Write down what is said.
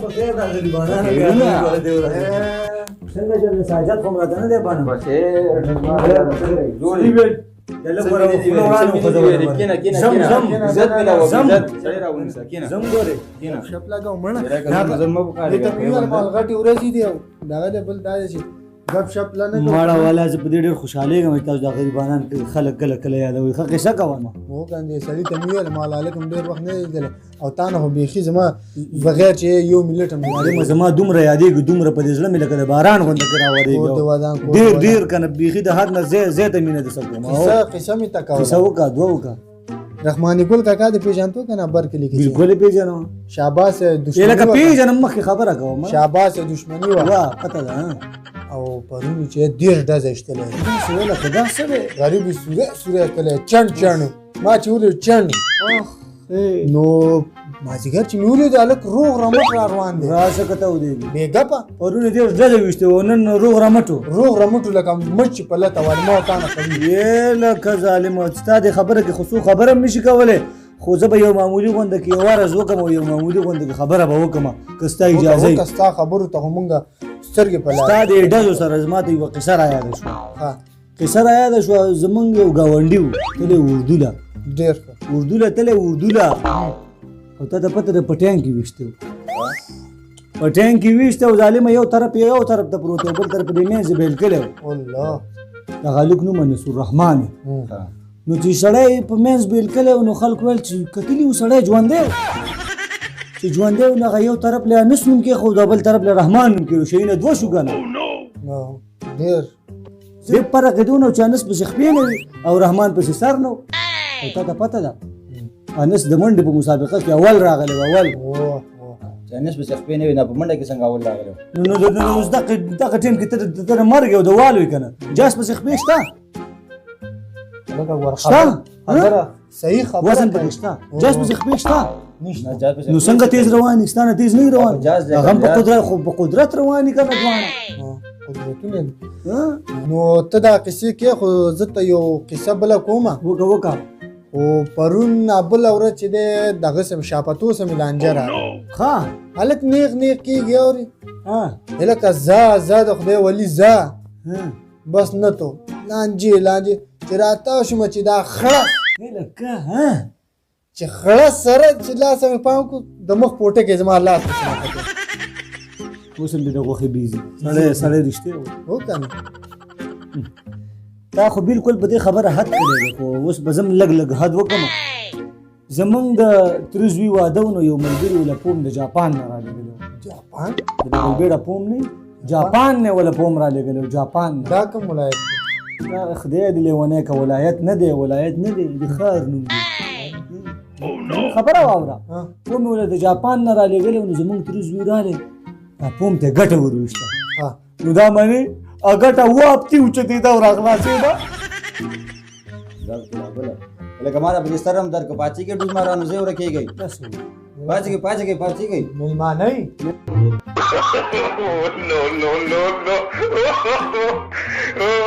بخیر دا غریبانانو څنګه چې ساجد کوم راته نه دی باندې جوړی وي دلته ورانو خو کینه زم عزت ملا و عزت سړی راونی سکینه زم ګوره کینه شپ لگاو مړه دا زم مو بخاره ته پیور مال غټي ورځي دی دا بل دا شي غب شپ لنه ماړه والا ز په دې ډېر خوشاله یم تاسو د غریبانان خلک کله یادوي خو څه کوم وو کنده سړی ته ویل مال علیکم ډېر وخت نه دی او تا نه بيخي زما بغیر چې یو ملت هم ما زما دومره یادېږي دومره په دې ځله مې لکه د باران غونډه کې راوړېږي ډېر کنه بيخي د حد نه زیاته مینه د سکو ما قصه مې تکاو قصه وکا دوه رحماني ګل کاکا د پیژنتو کنه برکلی کې بالکل پیژنو شاباس دشمنی لکه پیژنم مخه خبره کوم شاباس دشمنی وا پته ده او پرونی چې ډیر ډز اشتله سوله خدا سره غریب سوره کله چن ما چې ول چن نو ماجګر چې میولې د الک روغ رمټ روان دي راشه کته ودی بیګه په پرونی ډیر ډز وشته ونن روغ رمټو لکه مچ په لته ول ما تا نه کوي لکه ظالم استاد خبره کې خصوص خبره نشي کوله خو زه به یو معمولی غونډه کې یو ورځ وکم او یو معمولی غونډه کې خبره به وکم کستا اجازه کستا خبرو ته مونږه سترګې په لاره استاد ډزو سره زما ته یو قصه را یاد شو ها قصه را یاد شو زمونږ یو گاونډي و تله اردولا ډېر اردولا تله اردولا او ته د پته د پټیان کې وشته پټیان کې وشته او ظالم یو طرف ته پروت بل طرف دې مې زبېل کړو الله دا غالک نو منصور رحمان نو چې سړی په منځ بیل کړو نو خلک ویل چې کتلی و سړی ژوند دی چې ژوند دی نو یو طرف له انس نوم کې خو دا بل طرف له رحمان نوم کې شي نه دوه شو کنه ډېر زه پر کېدون او چې انس په شخبې نه او رحمان په سر نو او ته پته ده انس د منډه په مسابقه کې اول راغلی اول چې انس په شخبې نه په منډه کې څنګه اول راغلی نو دغه ټیم کې تر مرګ او د والوي کنه جاس په شخبې شته شته صحیح خبره وزن پکې شته جاز په ځخ شته نو څنګه تیز رواني ستانه تیز نه روان هغه په قدرت رواني کنه ځوان قدرتونه نو ته دا قصې کې خو زته یو قصه بل کومه وکا او پرون ابل اورت چې دغه سم شاپتو سم لانجه را ها الک نیغ کیږي اوري ها الک زا د خدای ولی زا بس نه تو لانجه چې راته شوم چې دا خړه لکه ها چې خړه سره چې لاس مې پام کو د مخ پټه کې زما لاس اوس هم دغه خو بيزي سره رښتیا و کنه تا خو بالکل په دې خبره حد کړی خو اوس به زم لګ حد وکم زمونږ د ترزوی وادهونو یو ملګری ولا پوم د جاپان نه را لګلو جاپان د بیړه پوم نه جاپان نه ولا پوم را لګلو جاپان دا کوم ولایت خدای دې لیونه کا ولایت نه دی د خار نوم دی خبره واوره کوم ول د جاپان نه را لګلو نو زمونږ ترزوی رااله پوم ته ګټه وروسته نو دا معنی اګټه واپتی اوچته دا راغلاسه دا لکه ما د بلسترم در کو پاتې کې ډوز مارانو زه ورکه گئی پاتې گئی ملمان نه no